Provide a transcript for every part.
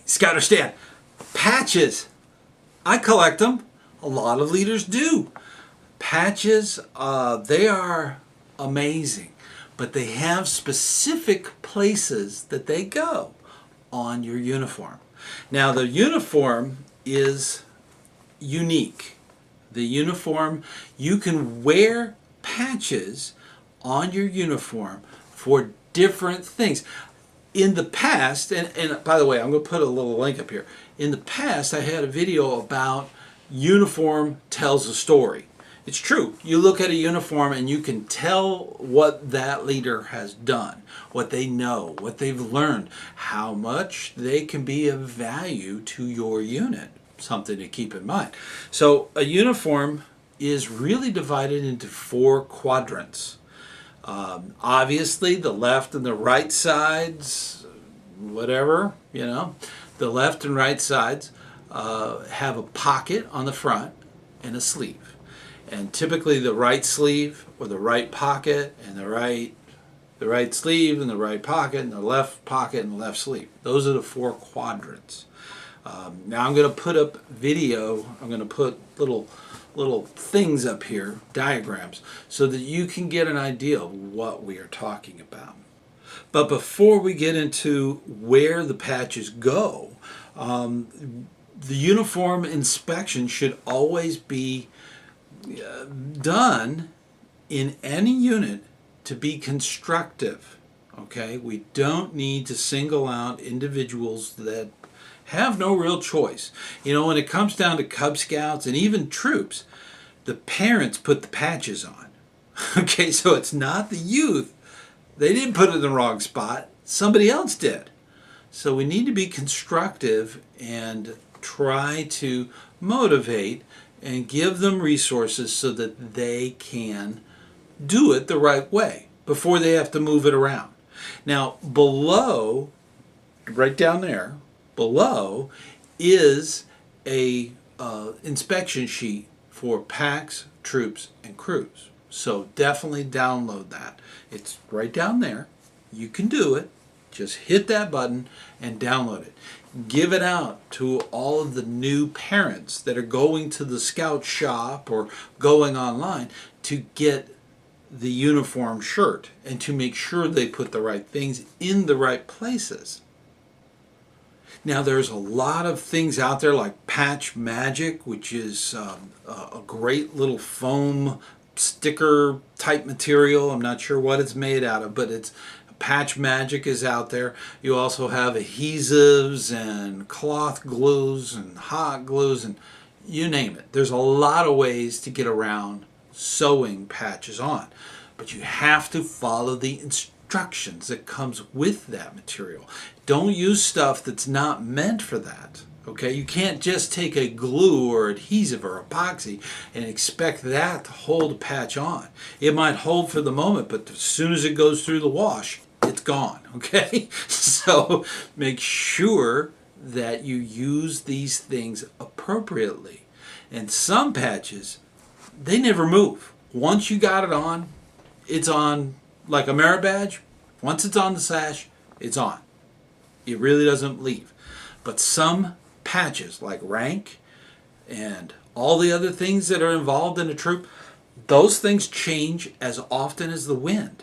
ScouterStan, patches. I collect them. A lot of leaders do. Patches, they are amazing, but they have specific places that they go on your uniform. Now the uniform is unique. The uniform, you can wear patches on your uniform for different things. In the past, and by the way, I'm going to put a little link up here. In the past, I had a video about uniform tells a story. It's true. You look at a uniform and you can tell what that leader has done, what they know, what they've learned, how much they can be of value to your unit. Something to keep in mind. So a uniform is really divided into 4 quadrants. Obviously, the left and the right sides, whatever, the left and right sides have a pocket on the front and a sleeve. And typically the right sleeve or the right pocket and the right sleeve and the right pocket and the left pocket and the left sleeve. Those are the 4 quadrants. Now I'm going to put up video. I'm going to put little things up here, diagrams, so that you can get an idea of what we are talking about. But before we get into where the patches go, the uniform inspection should always be done in any unit to be constructive. Okay, we don't need to single out individuals that have no real choice. When it comes down to Cub Scouts and even troops, the parents put the patches on. Okay, so it's not the youth. They didn't put it in the wrong spot. Somebody else did. So we need to be constructive and try to motivate and give them resources so that they can do it the right way before they have to move it around. Now, below, right down there, below is a inspection sheet for packs, troops, and crews. So definitely download that. It's right down there. You can do it. Just hit that button and download it. Give it out to all of the new parents that are going to the Scout shop or going online to get the uniform shirt and to make sure they put the right things in the right places. Now there's a lot of things out there like Patch Magic, which is a great little foam sticker type material. I'm not sure what it's made out of, but it's Patch Magic is out there. You also have adhesives and cloth glues and hot glues and you name it. There's a lot of ways to get around sewing patches on, but you have to follow the instructions that comes with that material. Don't use stuff that's not meant for that. Okay, you can't just take a glue or adhesive or epoxy and expect that to hold a patch on. It might hold for the moment, but as soon as it goes through the wash, it's gone. Okay, so make sure that you use these things appropriately. And some patches, they never move. Once you got it on, it's on. Like a merit badge, once it's on the sash, it's on. It really doesn't leave. But some patches, like rank and all the other things that are involved in a troop, those things change as often as the wind.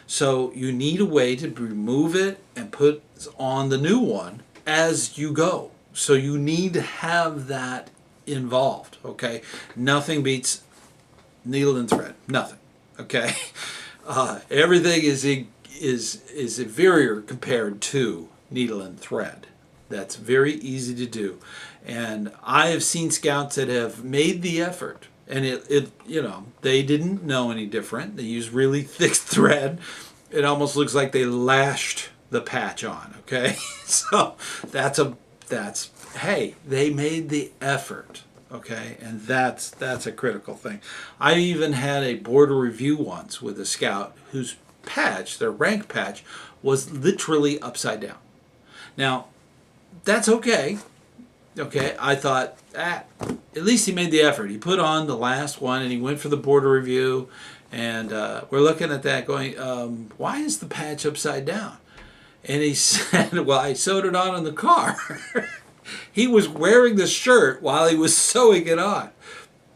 So you need a way to remove it and put on the new one as you go. So you need to have that involved, okay? Nothing beats needle and thread. Nothing, okay? Everything is inferior compared to needle and thread. That's very easy to do, and I have seen scouts that have made the effort, and they didn't know any different. They used really thick thread. It almost looks like they lashed the patch on. Okay, so hey, they made the effort. Okay, and that's a critical thing. I even had a border review once with a scout whose patch, their rank patch, was literally upside down. Now, that's okay. Okay, I thought, at least he made the effort. He put on the last one and he went for the border review, and we're looking at that going, why is the patch upside down? And he said, well, I sewed it on in the car. He was wearing the shirt while he was sewing it on.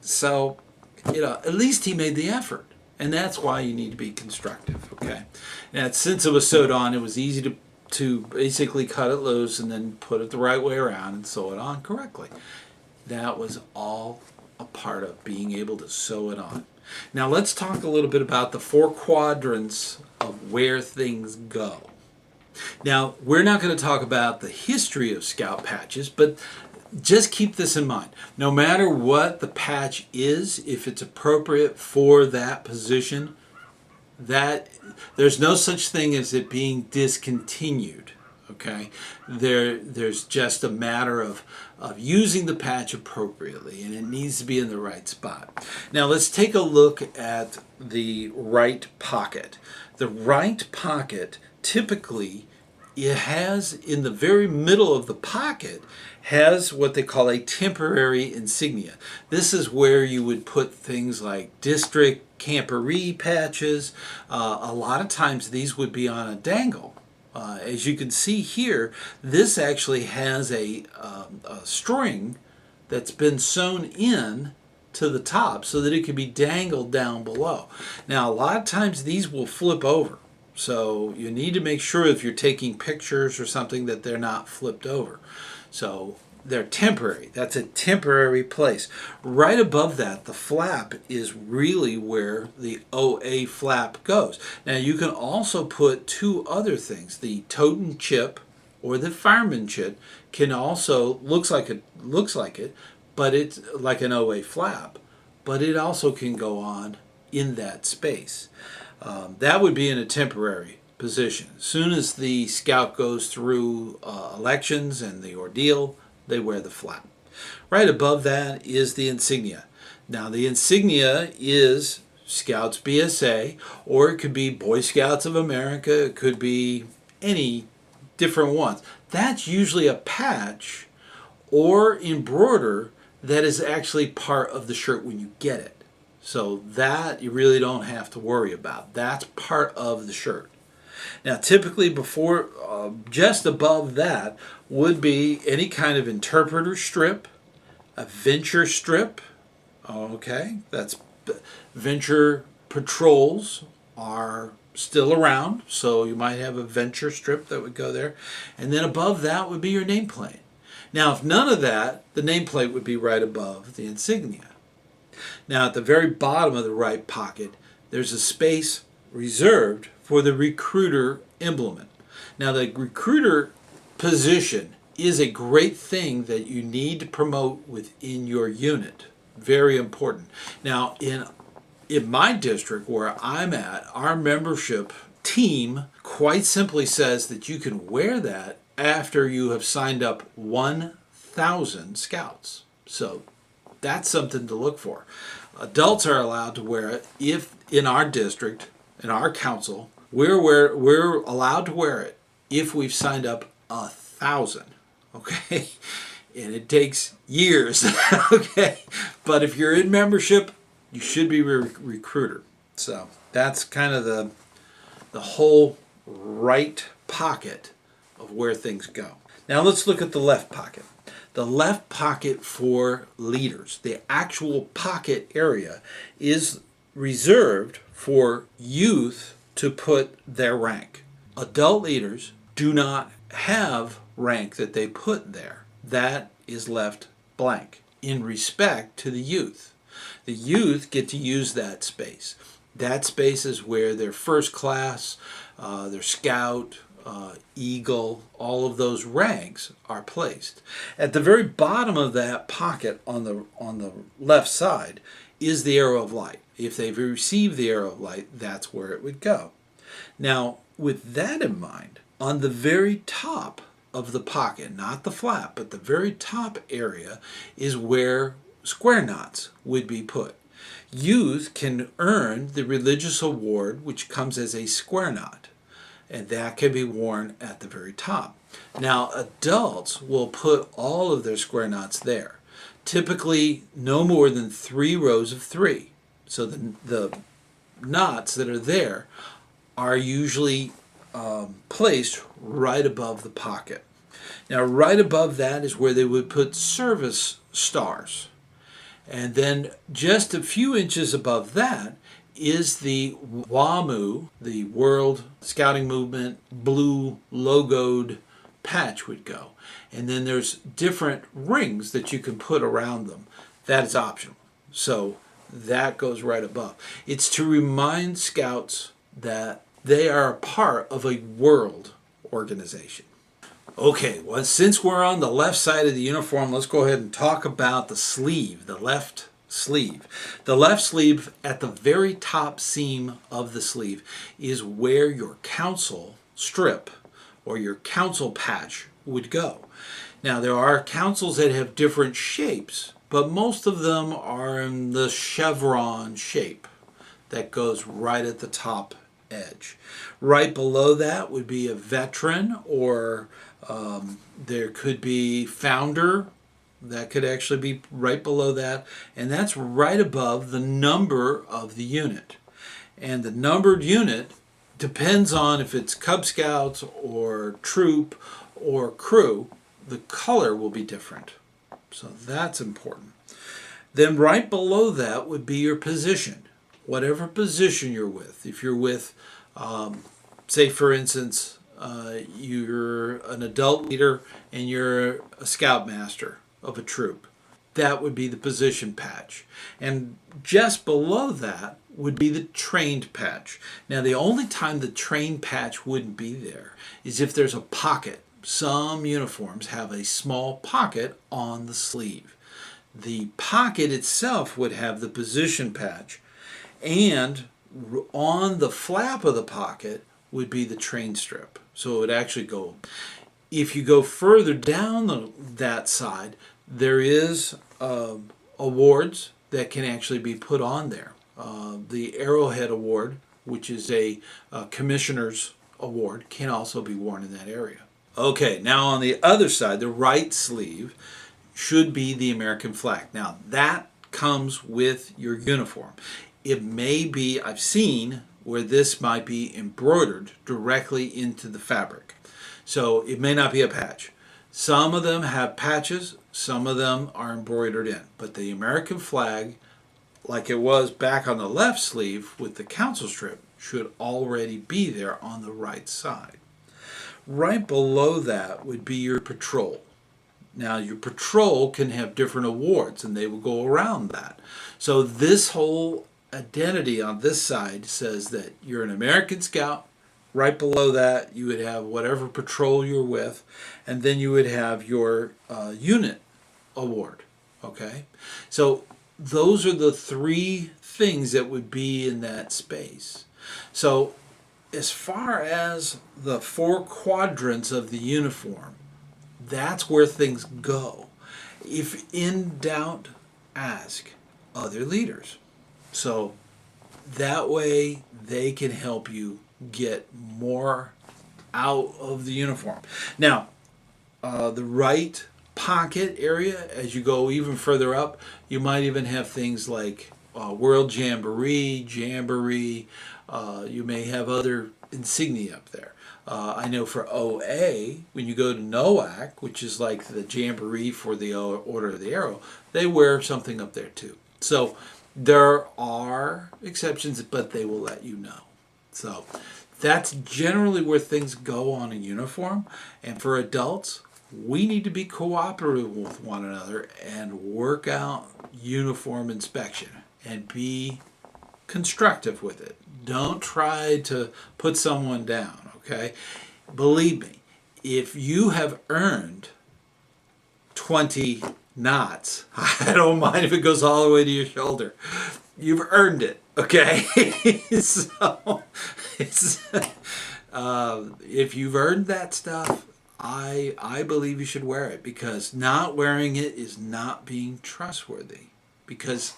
So, at least he made the effort. And that's why you need to be constructive, okay? Now, since it was sewed on, it was easy to basically cut it loose and then put it the right way around and sew it on correctly. That was all a part of being able to sew it on. Now, let's talk a little bit about the 4 quadrants of where things go. Now, we're not going to talk about the history of Scout patches, but just keep this in mind. No matter what the patch is, if it's appropriate for that position, that there's no such thing as it being discontinued. Okay, there's just a matter of using the patch appropriately, and it needs to be in the right spot. Now let's take a look at the right pocket. The right pocket, typically, it has in the very middle of the pocket has what they call a temporary insignia. This is where you would put things like district camporee patches. A lot of times these would be on a dangle. As you can see here, this actually has a string that's been sewn in to the top so that it can be dangled down below. Now, a lot of times these will flip over. So you need to make sure if you're taking pictures or something that they're not flipped over. So they're temporary. That's a temporary place. Right above that, the flap is really where the OA flap goes. Now you can also put 2 other things. The totem chip or the fireman chip can also looks like it, but it's like an OA flap, but it also can go on in that space. That would be in a temporary position. As soon as the scout goes through elections and the ordeal, they wear the flap. Right above that is the insignia. Now the insignia is Scouts BSA, or it could be Boy Scouts of America, it could be any different ones. That's usually a patch or embroider that is actually part of the shirt when you get it. So that you really don't have to worry about. That's part of the shirt. Now typically before, just above that would be any kind of interpreter strip, a venture strip. Okay, that's venture patrols are still around, so you might have a venture strip that would go there. And then above that would be your nameplate. Now if none of that, the nameplate would be right above the insignia. Now at the very bottom of the right pocket, there's a space reserved for the recruiter emblem. Now the recruiter position is a great thing that you need to promote within your unit. Very important. Now in my district where I'm at, our membership team quite simply says that you can wear that after you have signed up 1,000 scouts. So that's something to look for. Adults are allowed to wear it if in our district, in our council, we're allowed to wear it if we've signed up 1,000. Okay, and it takes years. Okay, but if you're in membership, you should be a recruiter. So that's kind of the whole right pocket of where things go. Now let's look at the left pocket. The left pocket for leaders, the actual pocket area, is reserved for youth to put their rank. Adult leaders do not have rank that they put there. That is left blank in respect to the youth. The youth get to use that space. That space is where their first class, their scout, eagle, all of those ranks are placed. At the very bottom of that pocket on the left side is the arrow of light. If they've received the arrow of light, that's where it would go. Now, with that in mind, on the very top of the pocket, not the flap, but the very top area is where square knots would be put. Youth can earn the religious award, which comes as a square knot, and that can be worn at the very top. Now, adults will put all of their square knots there, typically no more than 3 rows of 3. So the knots that are there are usually placed right above the pocket. Now, right above that is where they would put service stars. And then just a few inches above that is the WAMU, the World Scouting Movement blue logoed patch would go. And then there's different rings that you can put around them. That is optional. So that goes right above. It's to remind scouts that they are a part of a world organization. Okay, well, since we're on the left side of the uniform, let's go ahead and talk about the sleeve, the left sleeve. The left sleeve at the very top seam of the sleeve is where your council strip or your council patch would go. Now, there are councils that have different shapes, but most of them are in the chevron shape that goes right at the top edge. Right below that would be a veteran, or there could be founder. That could actually be right below that, and that's right above the number of the unit. And the numbered unit depends on if it's Cub Scouts or troop or crew. The color will be different, so that's important. Then right below that would be your position, whatever position you're with. If you're with, say for instance, you're an adult leader and you're a scoutmaster of a troop, that would be the position patch. And just below that would be the trained patch. Now, the only time the trained patch wouldn't be there is if there's a pocket. Some uniforms have a small pocket on the sleeve. The pocket itself would have the position patch, and on the flap of the pocket would be the train strip. So it would actually go. If you go further down that side, there is awards that can actually be put on there. The Arrowhead Award, which is a commissioner's award, can also be worn in that area. Okay, now on the other side, the right sleeve should be the American flag. Now that comes with your uniform. It may be, I've seen where this might be embroidered directly into the fabric. So it may not be a patch. Some of them have patches, some of them are embroidered in. But the American flag, like it was back on the left sleeve with the council strip, should already be there on the right side. Right below that would be your patrol. Now, your patrol can have different awards, and they will go around that. So this whole identity on this side says that you're an American Scout. Right below that, you would have whatever patrol you're with, and then you would have your unit award. Okay? So those are the three things that would be in that space. So as far as the four quadrants of the uniform, that's where things go. If in doubt, ask other leaders. So that way they can help you get more out of the uniform. Now, the right pocket area, as you go even further up, you might even have things like World Jamboree, you may have other insignia up there. I know for OA, when you go to NOAC, which is like the Jamboree for the Order of the Arrow, they wear something up there too. So there are exceptions, but they will let you know. So that's generally where things go on a uniform. And for adults, we need to be cooperative with one another and work out uniform inspection and be constructive with it. Don't try to put someone down, okay? Believe me, if you have earned 20 knots, I don't mind if it goes all the way to your shoulder. You've earned it, okay? So, if you've earned that stuff, I believe you should wear it, because not wearing it is not being trustworthy, because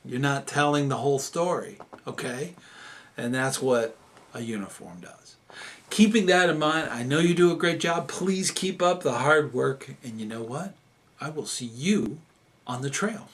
you're not telling the whole story, okay? And that's what a uniform does. Keeping that in mind, I know you do a great job. Please keep up the hard work. And you know what? I will see you on the trail.